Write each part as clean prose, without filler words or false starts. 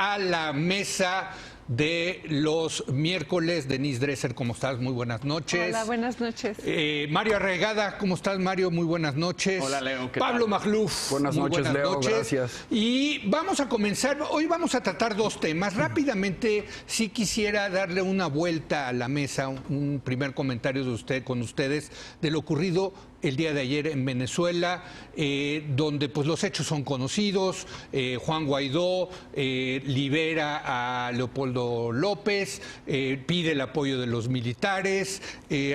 a la mesa de los miércoles. Denise Dresser, ¿cómo estás? Muy buenas noches. Hola, buenas noches. Mario Arregada, ¿cómo estás, Mario? Muy buenas noches. Hola, Leo. ¿Qué Pablo tal? Magluf. Buenas noches, Leo. Gracias. Y vamos a comenzar. Hoy vamos a tratar dos temas. Rápidamente, sí quisiera darle una vuelta a la mesa, un primer comentario con ustedes de lo ocurrido el día de ayer en Venezuela, donde pues los hechos son conocidos. Juan Guaidó libera a Leopoldo López, pide el apoyo de los militares,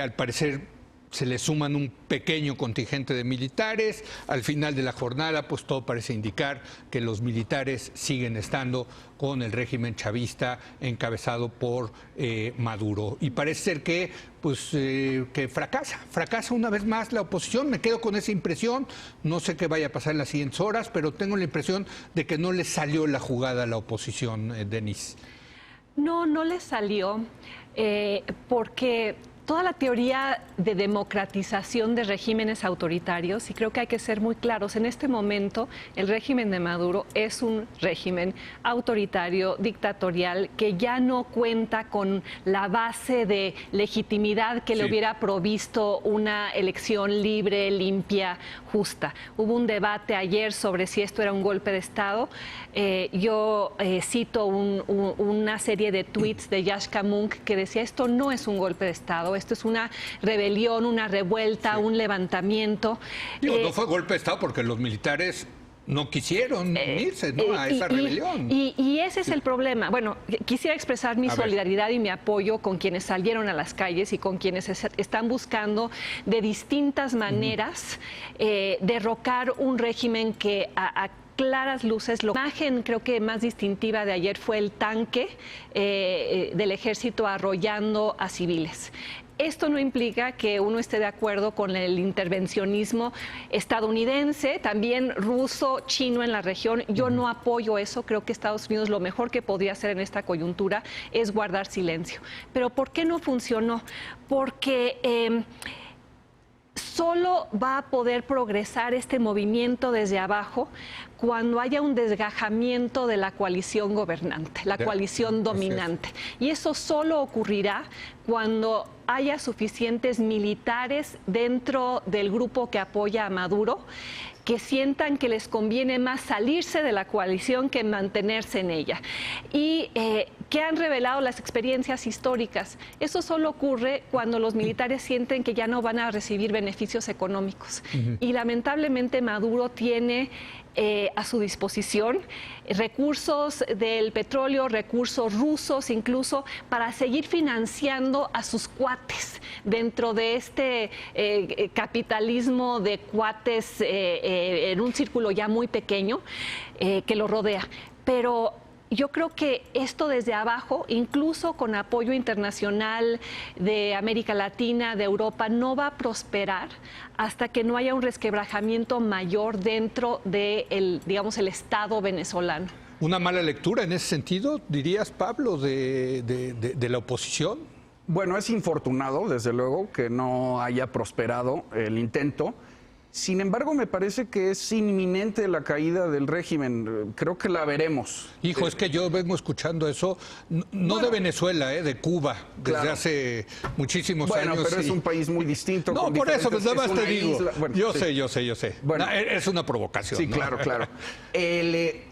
al parecer se le suman un pequeño contingente de militares. Al final de la jornada, pues todo parece indicar que los militares siguen estando con el régimen chavista encabezado por Maduro. Y parece ser que, pues, que fracasa una vez más la oposición. Me quedo con esa impresión. No sé qué vaya a pasar en las siguientes horas, pero tengo la impresión de que no le salió la jugada a la oposición, Denise. No le salió porque toda la teoría de democratización de regímenes autoritarios, y creo que hay que ser muy claros, en este momento el régimen de Maduro es un régimen autoritario, dictatorial, que ya no cuenta con la base de legitimidad que le hubiera provisto una elección libre, limpia, justa. Hubo un debate ayer sobre si esto era un golpe de Estado. Yo cito una serie de tweets de Yashka Munk que decía: esto no es un golpe de Estado, esto es una rebelión, una revuelta, un levantamiento. No fue golpe de Estado porque los militares no quisieron unirse, ¿no?, a esa rebelión. Y ese es el problema. Bueno, quisiera expresar mi solidaridad y mi apoyo con quienes salieron a las calles y con quienes están buscando de distintas maneras derrocar un régimen que a claras luces. La imagen creo que más distintiva de ayer fue el tanque del ejército arrollando a civiles. Esto no implica que uno esté de acuerdo con el intervencionismo estadounidense, también ruso, chino en la región. Yo no apoyo eso. Creo que Estados Unidos lo mejor que podría hacer en esta coyuntura es guardar silencio. Pero ¿por qué no funcionó? Porque solo va a poder progresar este movimiento desde abajo cuando haya un desgajamiento de la coalición gobernante, la coalición dominante. Y eso solo ocurrirá cuando haya suficientes militares dentro del grupo que apoya a Maduro que sientan que les conviene más salirse de la coalición que mantenerse en ella. Y ¿qué han revelado las experiencias históricas? Eso solo ocurre cuando los militares sienten que ya no van a recibir beneficios económicos. Y lamentablemente Maduro tiene a su disposición recursos del petróleo, recursos rusos incluso, para seguir financiando a sus cuates dentro de este capitalismo de cuates en un círculo ya muy pequeño que lo rodea. Pero yo creo que esto desde abajo, incluso con apoyo internacional de América Latina, de Europa, no va a prosperar hasta que no haya un resquebrajamiento mayor dentro de digamos, el Estado venezolano. ¿Una mala lectura en ese sentido, dirías, Pablo, de la oposición? Bueno, es infortunado, desde luego, que no haya prosperado el intento. Sin embargo, me parece que es inminente la caída del régimen. Creo que la veremos. Hijo, es que yo vengo escuchando eso, no de Venezuela, de Cuba, desde hace muchísimos años. Bueno, pero es un país muy distinto. No, por eso, pues nada más te digo. Bueno, yo sé. Bueno, no, es una provocación. Sí, ¿no? claro.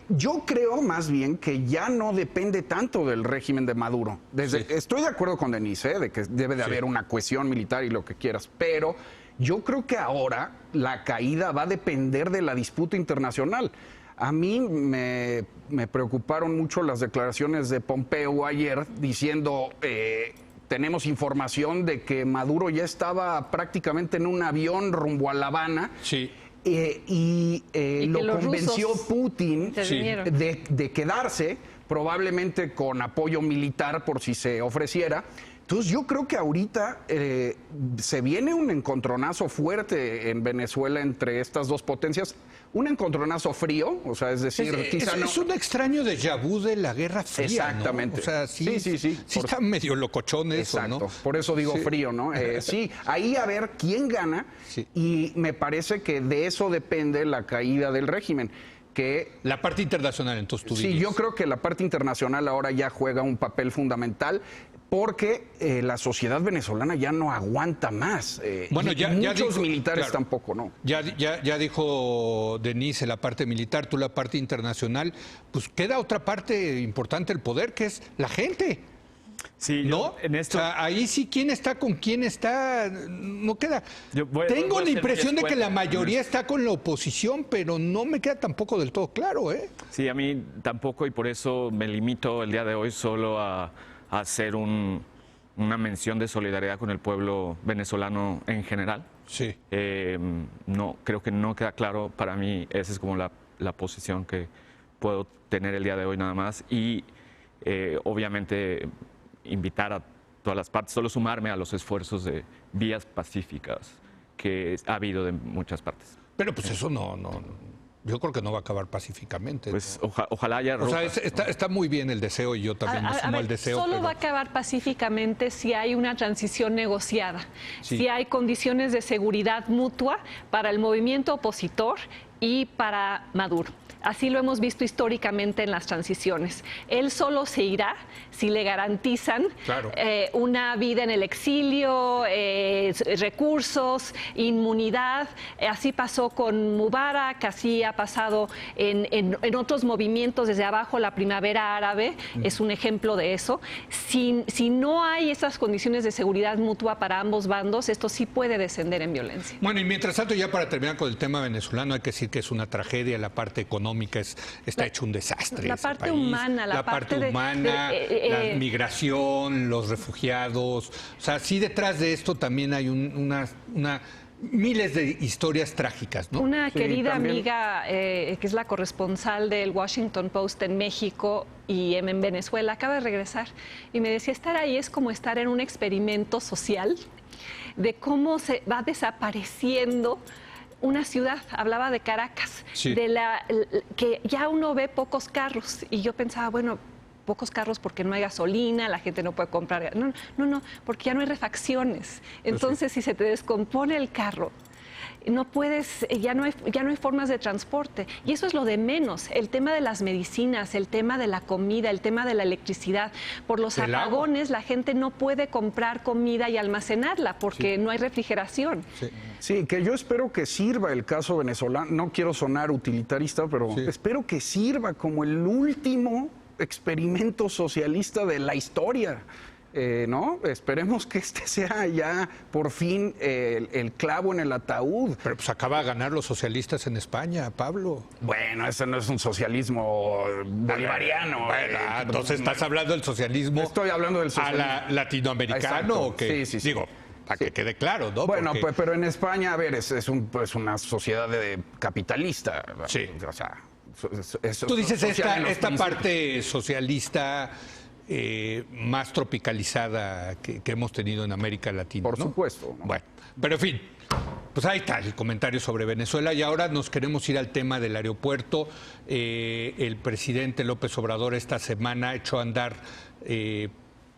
Yo creo más bien que ya no depende tanto del régimen de Maduro. Estoy de acuerdo con Denise, de que debe de haber una cohesión militar y lo que quieras, pero yo creo que ahora la caída va a depender de la disputa internacional. A mí me preocuparon mucho las declaraciones de Pompeo ayer diciendo tenemos información de que Maduro ya estaba prácticamente en un avión rumbo a La Habana. Sí. Y lo convenció Putin de quedarse, probablemente con apoyo militar por si se ofreciera. Entonces yo creo que ahorita se viene un encontronazo fuerte en Venezuela entre estas dos potencias. Un encontronazo frío, o sea, es decir, quizá no... Es un extraño déjà vu de la Guerra Fría, exactamente, ¿no? O sea, sí está medio locochón eso, exacto, ¿no? Por eso digo frío, ¿no? Sí, ahí a ver quién gana y me parece que de eso depende la caída del régimen. que... La parte internacional, entonces tú Sí, dirías. yo creo que la parte internacional ahora ya juega un papel fundamental porque la sociedad venezolana ya no aguanta más. Bueno, y ya muchos dijo, militares claro, tampoco, ¿no? Ya dijo Denise la parte militar, tú la parte internacional. Pues queda otra parte importante del poder, que es la gente. Sí, ¿No? en esto... O sea, ahí sí, quién está con quién está, no queda. Tengo voy a la ser impresión de que la escueto. mayoría está con la oposición, pero no me queda tampoco del todo claro, ¿eh? Sí, a mí tampoco, y por eso me limito el día de hoy solo a hacer una mención de solidaridad con el pueblo venezolano en general. Sí. No, creo que no queda claro para mí, esa es como la posición que puedo tener el día de hoy nada más. Y obviamente invitar a todas las partes, solo sumarme a los esfuerzos de vías pacíficas que ha habido de muchas partes. Pero pues eso no, yo creo que no va a acabar pacíficamente. Pues ¿no? ojalá haya O sea, ropas, está muy bien el deseo y yo también me sumo al deseo. Solo pero... va a acabar pacíficamente si hay una transición negociada, Sí. si hay condiciones de seguridad mutua para el movimiento opositor y para Maduro. Así lo hemos visto históricamente en las transiciones. Él solo se irá si le garantizan Claro. una vida en el exilio, recursos, inmunidad. Así pasó con Mubarak, así ha pasado en otros movimientos desde abajo. La primavera árabe es un ejemplo de eso. Si no hay esas condiciones de seguridad mutua para ambos bandos, esto sí puede descender en violencia. Bueno, y mientras tanto, ya para terminar con el tema venezolano, hay que decir que es una tragedia, la parte económica está hecho un desastre. La ese parte país. humana, la parte de- humana, la migración, los refugiados. O sea, sí detrás de esto también hay miles de historias trágicas, ¿no? Una Sí, querida también. amiga que es la corresponsal del Washington Post en México y en Venezuela acaba de regresar y me decía, estar ahí es como estar en un experimento social de cómo se va desapareciendo una ciudad. Hablaba de Caracas, Sí. que ya uno ve pocos carros y yo pensaba, bueno, pocos carros porque no hay gasolina, la gente no puede comprar. No, porque ya no hay refacciones. Entonces, si se te descompone el carro, no puedes, ya no hay formas de transporte. Y eso es lo de menos. El tema de las medicinas, el tema de la comida, el tema de la electricidad. Por los El agua. apagones, la gente no puede comprar comida y almacenarla porque no hay refrigeración. Sí. Sí, que yo espero que sirva el caso venezolano. No quiero sonar utilitarista, pero Sí. espero que sirva como el último experimento socialista de la historia. ¿No? Esperemos que este sea ya por fin el clavo en el ataúd. Pero pues acaba de ganar los socialistas en España, Pablo. Bueno, ese no es un socialismo bolivariano. Bueno, entonces estás hablando del socialismo Estoy hablando del a socialismo. latinoamericano. Exacto. ¿O qué? Sí. Digo, para que quede claro, ¿no? Bueno, Porque- pues, pero en España, a ver, es una sociedad capitalista. Sí. O sea, Tú dices social en los esta principios. parte socialista más tropicalizada que hemos tenido en América Latina. Por ¿no? supuesto, ¿no? Bueno, pero en fin, pues ahí está el comentario sobre Venezuela y ahora nos queremos ir al tema del aeropuerto. El presidente López Obrador esta semana echó a andar...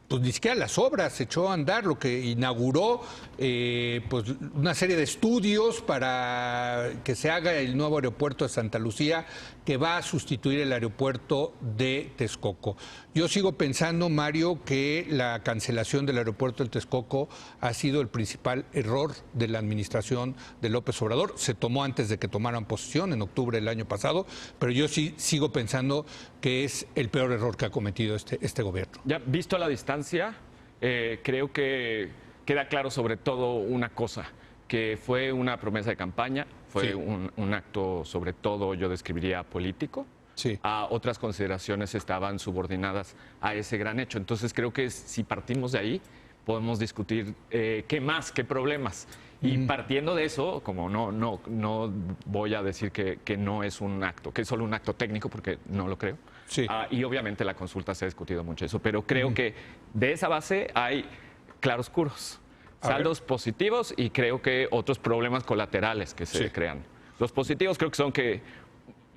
pues ni siquiera las obras, echó a andar lo que inauguró, pues una serie de estudios para que se haga el nuevo aeropuerto de Santa Lucía, que va a sustituir el aeropuerto de Texcoco. Yo sigo pensando, Mario, que la cancelación del aeropuerto de Texcoco ha sido el principal error de la administración de López Obrador. Se tomó antes de que tomaran posesión, en octubre del año pasado, pero yo sí sigo pensando que es el peor error que ha cometido este gobierno. Ya visto a la distancia, creo que queda claro sobre todo una cosa, que fue una promesa de campaña, fue Sí. un acto sobre todo, yo describiría, político. Sí. Otras consideraciones estaban subordinadas a ese gran hecho. Entonces creo que si partimos de ahí, podemos discutir qué más, qué problemas. Y partiendo de eso, como no voy a decir que no es un acto, que es solo un acto técnico, porque no lo creo. Sí. Y obviamente la consulta se ha discutido mucho eso, pero creo que de esa base hay claroscuros, A ver. saldos positivos y creo que otros problemas colaterales que se Sí. crean. Los positivos creo que son que,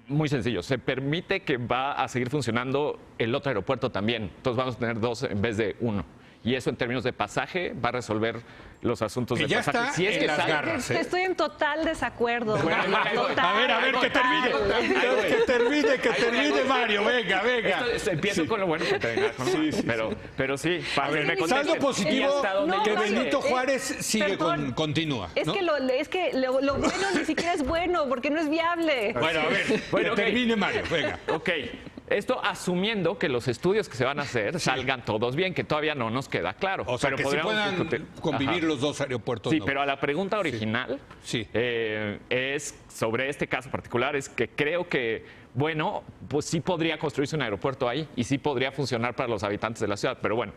muy sencillo, se permite que va a seguir funcionando el otro aeropuerto también, entonces vamos a tener dos en vez de uno. y eso en términos de pasaje va a resolver los asuntos Que de ya pasaje. está Si es que en las sale- garras. Estoy en total desacuerdo. Bueno, Total. A ver, que termine Mario, venga. Empiezo con lo bueno que terminar con lo malo. Pero sí, para ver, me Saldo contesten. positivo ¿Y hasta dónde No, que llega? vale. Benito Juárez sigue Perdón. continúa. Es ¿no? que lo bueno ni siquiera es bueno porque no es viable. Bueno, a ver, Bueno, que ok. termine Mario, venga. Ok, esto asumiendo que los estudios que se van a hacer salgan todos bien, que todavía no nos queda claro. O sea, pero que sí podríamos puedan discutir. convivir Ajá. los dos aeropuertos. Sí, ¿no? pero a la pregunta original Sí. es sobre este caso particular, es que creo que, bueno, pues sí podría construirse un aeropuerto ahí y sí podría funcionar para los habitantes de la ciudad, pero bueno.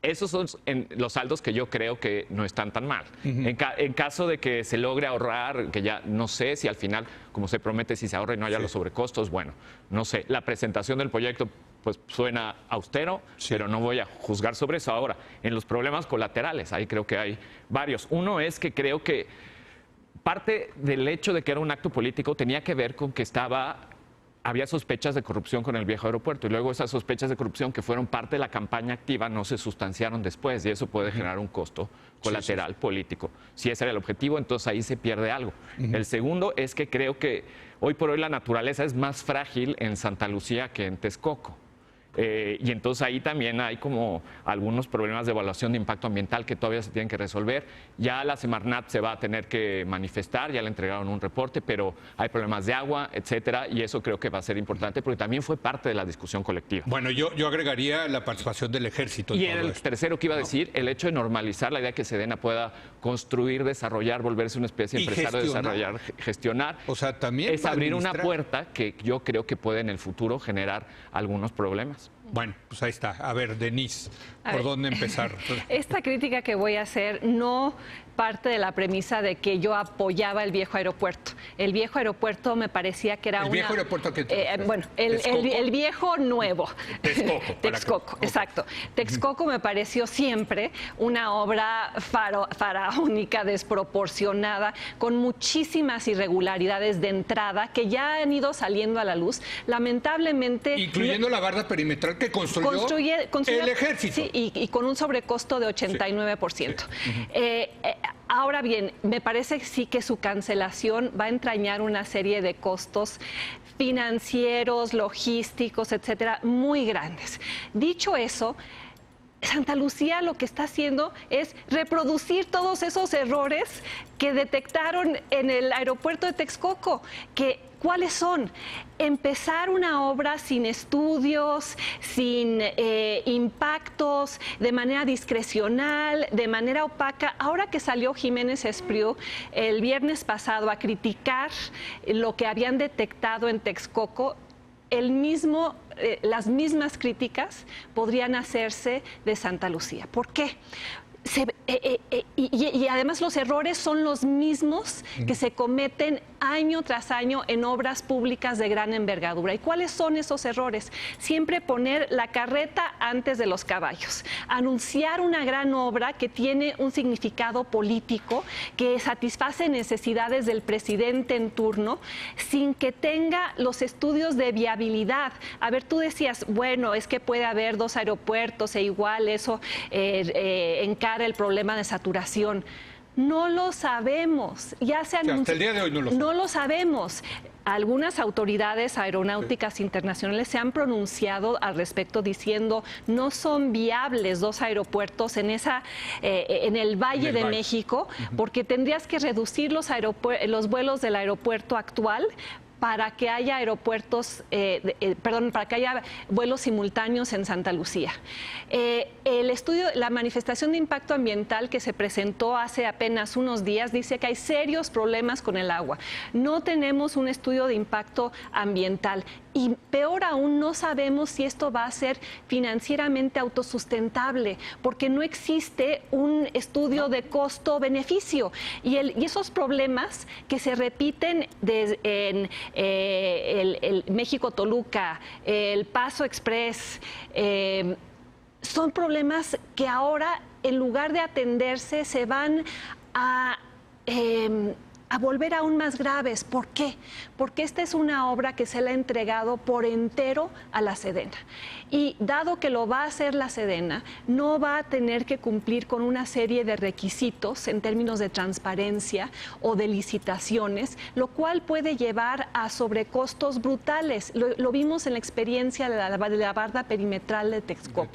Esos son los saldos que yo creo que no están tan mal. En caso de que se logre ahorrar, que ya no sé si al final, como se promete, si se ahorra y no haya los sobrecostos, bueno, no sé. La presentación del proyecto pues suena austero, pero no voy a juzgar sobre eso. Ahora, en los problemas colaterales, ahí creo que hay varios. Uno es que creo que parte del hecho de que era un acto político tenía que ver con que había sospechas de corrupción con el viejo aeropuerto y luego esas sospechas de corrupción que fueron parte de la campaña activa no se sustanciaron después y eso puede generar un costo colateral político. Si ese era el objetivo, entonces ahí se pierde algo. El segundo es que creo que hoy por hoy la naturaleza es más frágil en Santa Lucía que en Texcoco. Y entonces ahí también hay como algunos problemas de evaluación de impacto ambiental que todavía se tienen que resolver. Ya la Semarnat se va a tener que manifestar, ya le entregaron un reporte, pero hay problemas de agua, etcétera, y eso creo que va a ser importante porque también fue parte de la discusión colectiva. Bueno, yo agregaría la participación del ejército. En Y todo el esto. tercero que iba a decir, el hecho de normalizar la idea que Sedena pueda construir, desarrollar, volverse una especie de Y empresario, gestionar. desarrollar, gestionar. O sea, también es para abrir una administrar. puerta que yo creo que puede en el futuro generar algunos problemas. Bueno, pues ahí está. A ver, Denise, A ¿por ver. dónde empezar? Esta crítica que voy a hacer no parte de la premisa de que yo apoyaba el viejo aeropuerto. El viejo aeropuerto me parecía que era ¿El viejo aeropuerto a qué te refieres? bueno, ¿Texcoco? el viejo nuevo. Texcoco, para Texcoco, que- exacto. Texcoco me pareció siempre una obra faraónica, desproporcionada, con muchísimas irregularidades de entrada que ya han ido saliendo a la luz. Lamentablemente... Incluyendo la barda perimetral que construyó el ejército. Sí, y con un sobrecosto de 89%. Ahora bien, me parece sí que su cancelación va a entrañar una serie de costos financieros, logísticos, etcétera, muy grandes. Dicho eso, Santa Lucía lo que está haciendo es reproducir todos esos errores que detectaron en el aeropuerto de Texcoco. ¿Cuáles son? Empezar una obra sin estudios, sin impactos, de manera discrecional, de manera opaca. Ahora que salió Jiménez Espriu el viernes pasado a criticar lo que habían detectado en Texcoco, las mismas críticas podrían hacerse de Santa Lucía. ¿Por qué? Y además los errores son los mismos que se cometen año tras año en obras públicas de gran envergadura. ¿Y cuáles son esos errores? Siempre poner la carreta antes de los caballos. Anunciar una gran obra que tiene un significado político, que satisface necesidades del presidente en turno, sin que tenga los estudios de viabilidad. A ver, tú decías, bueno, es que puede haber dos aeropuertos e igual eso encara el problema de saturación. No lo sabemos. Ya se anunció. Hasta el día de hoy no lo sabemos. Algunas autoridades aeronáuticas internacionales se han pronunciado al respecto diciendo no son viables dos aeropuertos en el Valle de México porque tendrías que reducir los vuelos del aeropuerto actual para que haya para que haya vuelos simultáneos en Santa Lucía. El estudio, la manifestación de impacto ambiental que se presentó hace apenas unos días dice que hay serios problemas con el agua. No tenemos un estudio de impacto ambiental. Y peor aún, no sabemos si esto va a ser financieramente autosustentable, porque no existe un estudio de costo-beneficio. Y esos problemas que se repiten en el México-Toluca, el Paso Express, son problemas que ahora, en lugar de atenderse, se van a a volver aún más graves. ¿Por qué? Porque esta es una obra que se le ha entregado por entero a la Sedena. Y dado que lo va a hacer la Sedena, no va a tener que cumplir con una serie de requisitos en términos de transparencia o de licitaciones, lo cual puede llevar a sobrecostos brutales. Lo vimos en la experiencia de la barda perimetral de Texcoco,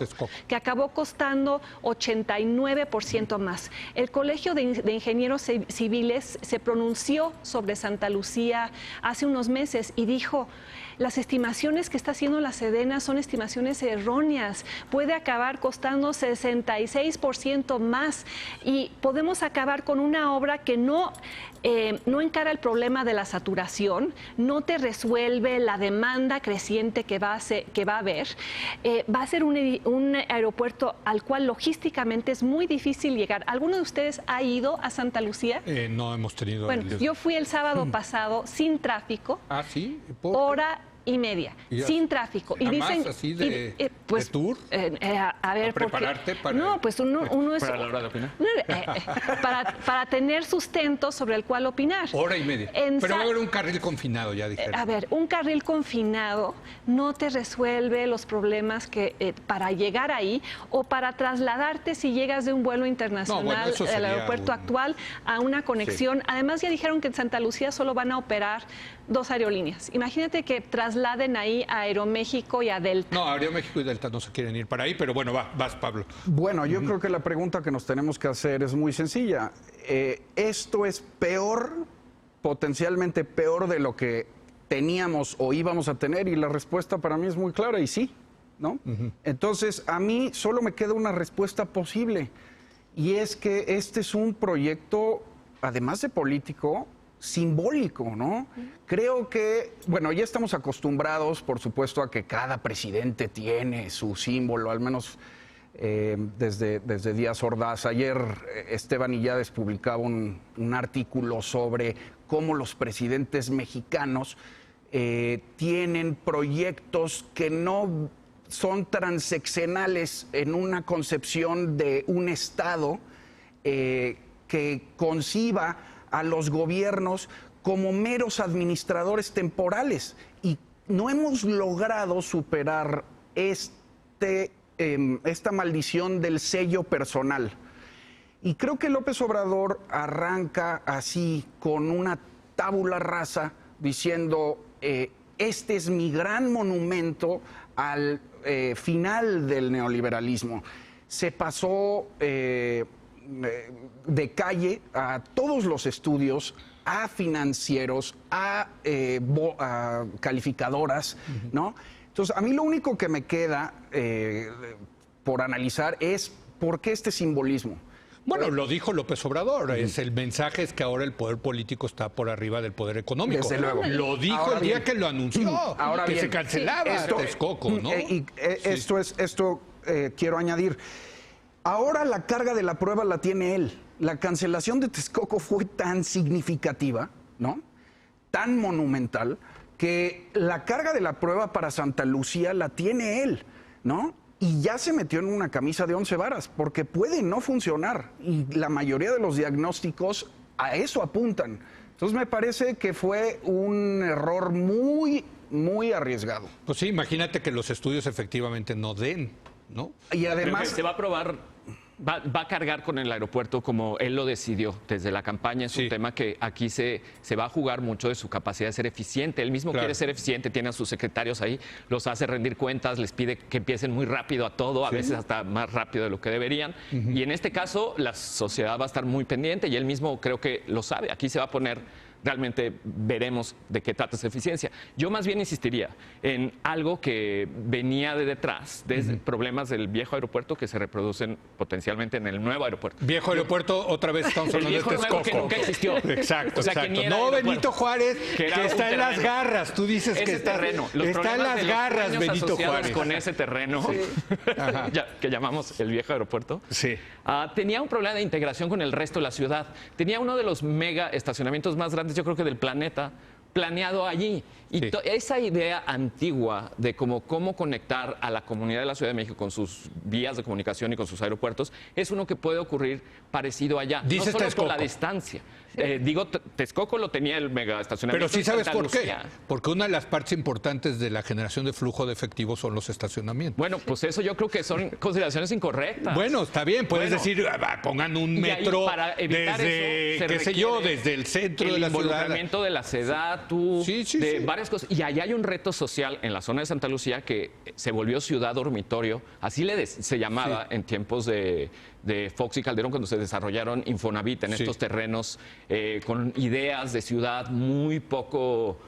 que acabó costando 89% más. El Colegio de Ingenieros Civiles se pronunció sobre Santa Lucía hace unos meses y dijo: las estimaciones que está haciendo la Sedena son estimaciones erróneas, puede acabar costando 66% más y podemos acabar con una obra que no encara el problema de la saturación, no te resuelve la demanda creciente que va a haber. Va a ser un aeropuerto al cual logísticamente es muy difícil llegar. ¿Alguno de ustedes ha ido a Santa Lucía? No hemos tenido... Bueno, yo fui el sábado pasado sin tráfico. ¿Ah, sí? Hora y media, sin tráfico. Y dicen, así de tour? A ver, prepararte para... No, pues uno es... ¿Para la hora de opinar? Para tener sustento sobre el cual opinar. Hora y media. Pero va a haber un carril confinado, ya dijeron. A ver, un carril confinado no te resuelve los problemas que para llegar ahí o para trasladarte si llegas de un vuelo internacional del aeropuerto actual a una conexión. Sí. Además, ya dijeron que en Santa Lucía solo van a operar 2 aerolíneas. Imagínate que trasladen ahí a Aeroméxico y a Delta. No, Aeroméxico y Delta no se quieren ir para ahí, pero bueno, vas, Pablo. Bueno, yo creo que la pregunta que nos tenemos que hacer es muy sencilla. ¿Esto es peor, potencialmente peor de lo que teníamos o íbamos a tener? Y la respuesta para mí es muy clara y sí, ¿no? Entonces, a mí solo me queda una respuesta posible y es que este es un proyecto, además de político, simbólico, ¿no? Creo que, bueno, ya estamos acostumbrados, por supuesto, a que cada presidente tiene su símbolo, al menos desde Díaz Ordaz. Ayer Esteban Illades publicaba un artículo sobre cómo los presidentes mexicanos tienen proyectos que no son transeccionales en una concepción de un Estado que conciba a los gobiernos como meros administradores temporales. Y no hemos logrado superar esta maldición del sello personal. Y creo que López Obrador arranca así, con una tabula rasa, diciendo, este es mi gran monumento al final del neoliberalismo. Se pasó de calle a todos los estudios, a financieros, a calificadoras, ¿no? Entonces, a mí lo único que me queda por analizar es por qué este simbolismo. Bueno, lo dijo López Obrador, el mensaje es que ahora el poder político está por arriba del poder económico. Desde luego. Lo dijo ahora el día que lo anunció, ahora que bien, se cancelaba Texcoco, ¿no? Esto quiero añadir. Ahora la carga de la prueba la tiene él. La cancelación de Texcoco fue tan significativa, ¿no? Tan monumental, que la carga de la prueba para Santa Lucía la tiene él, ¿no? Y ya se metió en una camisa de 11 varas, porque puede no funcionar. Y la mayoría de los diagnósticos a eso apuntan. Entonces me parece que fue un error muy, muy arriesgado. Pues sí, imagínate que los estudios efectivamente no den, ¿no? Y además se va a probar, va a cargar con el aeropuerto como él lo decidió desde la campaña. Es un tema que aquí se va a jugar mucho de su capacidad de ser eficiente. Él mismo quiere ser eficiente, tiene a sus secretarios ahí, los hace rendir cuentas, les pide que empiecen muy rápido a todo, a veces hasta más rápido de lo que deberían. Y en este caso la sociedad va a estar muy pendiente y él mismo creo que lo sabe. Aquí se va a poner... Realmente veremos de qué trata esa eficiencia. Yo más bien insistiría en algo que venía de detrás, de problemas del viejo aeropuerto que se reproducen potencialmente en el nuevo aeropuerto. Viejo aeropuerto, otra vez estamos hablando de Texcoco. Que nunca existió. Exacto, o sea, exacto. Que no, Benito Juárez, que está en las garras. Tú dices ese que está, terreno. Está en las garras, Benito Juárez. Con ese terreno, que llamamos el viejo aeropuerto, tenía un problema de integración con el resto de la ciudad. Tenía uno de los mega estacionamientos más grandes, yo creo que del planeta, planeado allí. Y Sí. esa idea antigua de cómo conectar a la comunidad de la Ciudad de México con sus vías de comunicación y con sus aeropuertos es uno que puede ocurrir parecido allá. Dice no solo Texcoco. por la distancia. Digo, Texcoco lo tenía el mega estacionamiento. Pero sí en sabes Santa por qué. Lucía. Porque una de las partes importantes de la generación de flujo de efectivo son los estacionamientos. Bueno, pues eso yo creo que son consideraciones incorrectas. Bueno, está bien, puedes Bueno. decir, pongan un Y ahí, metro para evitar desde, eso, se qué sé yo, requiere desde el centro de la el ciudad. involucramiento de la SEDATU, Sí, sí, de sí. varias cosas. Y allá hay un reto social en la zona de Santa Lucía que se volvió ciudad dormitorio, así se llamaba en tiempos de Fox y Calderón cuando se desarrollaron Infonavit en Sí. estos terrenos con ideas de ciudad muy poco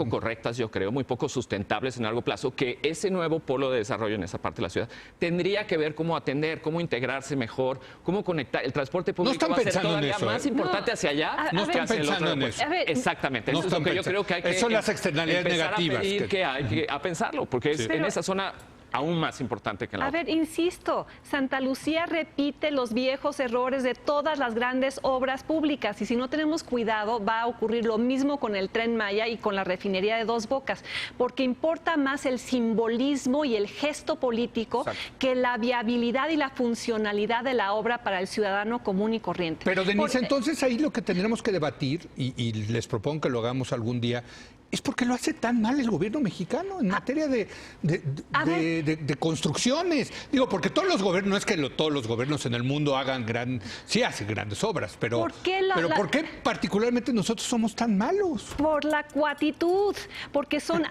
correctas, yo creo, muy poco sustentables en largo plazo, que ese nuevo polo de desarrollo en esa parte de la ciudad tendría que ver cómo atender, cómo integrarse mejor, cómo conectar. El transporte público están va a ser pensando en todavía eso, más ¿eh? importante hacia allá No que están hacia el otro pensando en aeropuerto. eso. A ver, Exactamente, no eso es lo están que yo pensando. creo que hay que Esas son las externalidades empezar negativas a pedir que- que hay que a pensarlo, porque es en esa zona aún más importante que en la A otra. ver, insisto, Santa Lucía repite los viejos errores de todas las grandes obras públicas y si no tenemos cuidado va a ocurrir lo mismo con el Tren Maya y con la refinería de Dos Bocas, porque importa más el simbolismo y el gesto político que la viabilidad y la funcionalidad de la obra para el ciudadano común y corriente. Pero, Denise, Porque- entonces ahí lo que tendremos que debatir, y les propongo que lo hagamos algún día, es por qué lo hace tan mal el gobierno mexicano en materia de construcciones. Digo, porque todos los gobiernos, no es que todos los gobiernos en el mundo sí hacen grandes obras, pero ¿Por qué pero ¿por qué particularmente nosotros somos tan malos? Por la cuatitud, porque son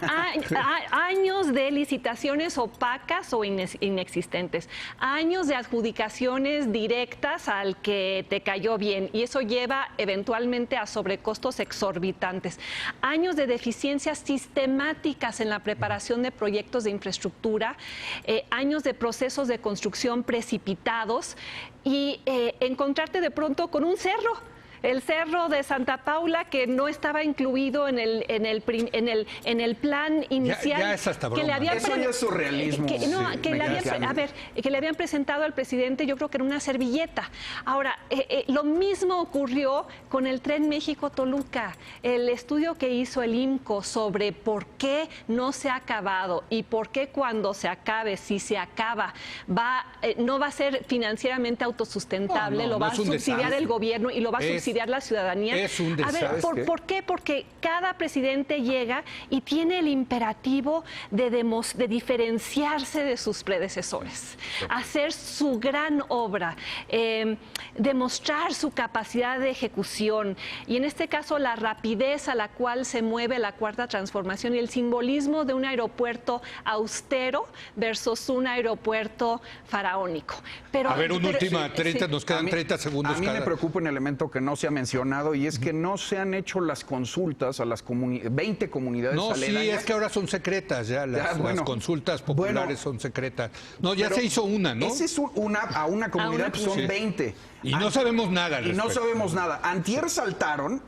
años de licitaciones opacas o inexistentes, años de adjudicaciones directas al que te cayó bien y eso lleva eventualmente a sobrecostos exorbitantes, años de deficiencias sistemáticas en la preparación de proyectos de infraestructura, años de procesos de construcción precipitados y encontrarte de pronto con un cerro. El cerro de Santa Paula que no estaba incluido en el plan inicial. Ya es hasta broma. Que le habían Eso ya es surrealismo. que mexicano. le habían presentado al presidente, yo creo que era una servilleta. Ahora, lo mismo ocurrió con el Tren México-Toluca. El estudio que hizo el IMCO sobre por qué no se ha acabado y por qué cuando se acabe, si se acaba, no va a ser financieramente autosustentable, No, lo va no a es un subsidiar desastre. el gobierno y lo va a subsidiar la ciudadanía. es un A ver, desastre. ¿por qué? Porque cada presidente llega y tiene el imperativo de diferenciarse de sus predecesores, hacer su gran obra, demostrar su capacidad de ejecución y en este caso la rapidez a la cual se mueve la Cuarta Transformación y el simbolismo de un aeropuerto austero versus un aeropuerto faraónico. Pero, A ver, una última, sí. nos quedan 30 segundos A mí me cada. preocupa un elemento que no se ha mencionado y es que no se han hecho las consultas a las 20 comunidades No, sí, aledañas. es que ahora son secretas ya, las bueno. consultas populares Bueno, son secretas. No, ya Pero se hizo una, ¿no? Esa es a una comunidad, pues son sí. 20. Y no sabemos nada al Y no respecto. sabemos nada. Antier saltaron,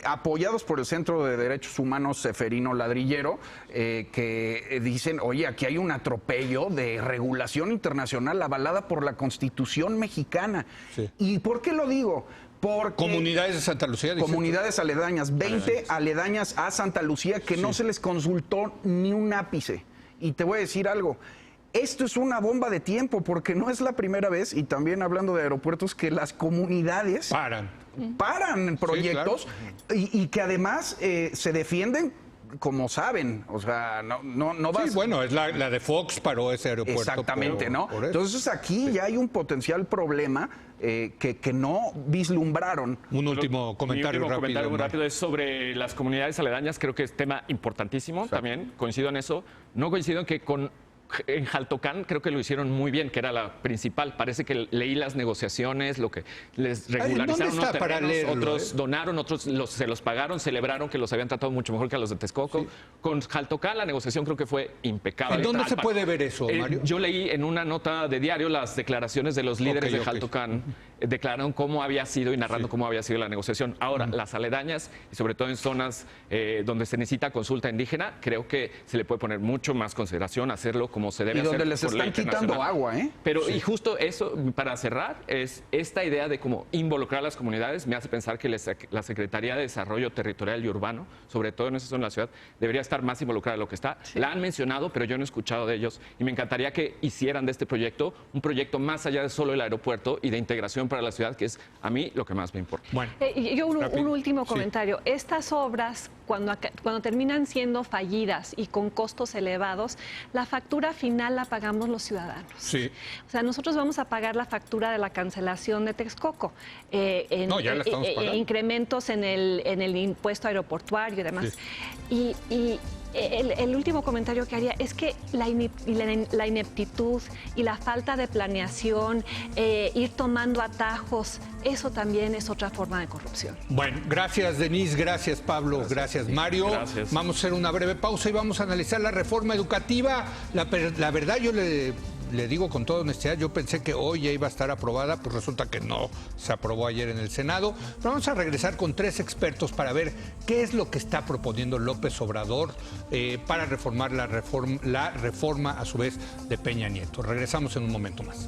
apoyados por el Centro de Derechos Humanos Seferino Ladrillero, que dicen, oye, aquí hay un atropello de regulación internacional avalada por la Constitución mexicana. Sí. ¿Y por qué lo digo? Porque Comunidades de Santa Lucía. dices tú. comunidades aledañas, 20 aledañas a Santa Lucía que no se les consultó ni un ápice. Y te voy a decir algo. Esto es una bomba de tiempo porque no es la primera vez, y también hablando de aeropuertos, que las comunidades paran proyectos y que además se defienden como saben. O sea, no vas... Sí, bueno, es la de Fox paró ese aeropuerto. Exactamente, ¿no? por eso. Entonces aquí ya hay un potencial problema que no vislumbraron. Un último comentario Mi último rápido. comentario muy Mario. rápido es sobre las comunidades aledañas. Creo que es tema importantísimo también. Coincido en eso. No coincido en que en Jaltocán creo que lo hicieron muy bien, que era la principal. Parece que leí las negociaciones, lo que les regularizaron ¿dónde está unos para terrenos, leerlo, otros donaron, otros se los pagaron, celebraron que los habían tratado mucho mejor que a los de Texcoco. Sí. Con Jaltocán la negociación creo que fue impecable. ¿En dónde se puede ver eso, Mario? Yo leí en una nota de diario las declaraciones de los líderes Ok, de ok. Jaltocán declararon cómo había sido y narrando Sí. cómo había sido la negociación. Ahora, las aledañas, y sobre todo en zonas donde se necesita consulta indígena, creo que se le puede poner mucho más consideración, hacerlo como se debe Y hacer. donde les por ley están quitando internacional. agua, ¿eh? Pero, y justo eso, para cerrar, es esta idea de cómo involucrar a las comunidades, me hace pensar que la Secretaría de Desarrollo Territorial y Urbano, sobre todo en esa zona de la ciudad, debería estar más involucrada de lo que está. La han mencionado, pero yo no he escuchado de ellos, y me encantaría que hicieran de este proyecto un proyecto más allá de solo el aeropuerto y de integración para la ciudad, que es a mí lo que más me importa. Bueno, Yo un rápido. último Sí. comentario. Estas obras, cuando terminan siendo fallidas y con costos elevados, la factura final la pagamos los ciudadanos. Sí. O sea, nosotros vamos a pagar la factura de la cancelación de Texcoco. No, ya la estamos pagando. Incrementos en el impuesto aeroportuario y demás. Y el último comentario que haría es que la ineptitud y la falta de planeación, ir tomando atajos, eso también es otra forma de corrupción. Bueno, gracias Denise, gracias Pablo, gracias Mario. Gracias. Vamos a hacer una breve pausa y vamos a analizar la reforma educativa. La verdad yo le digo con toda honestidad, yo pensé que hoy ya iba a estar aprobada, pues resulta que no se aprobó ayer en el Senado. Pero vamos a regresar con 3 expertos para ver qué es lo que está proponiendo López Obrador para reformar la reforma a su vez de Peña Nieto. Regresamos en un momento más.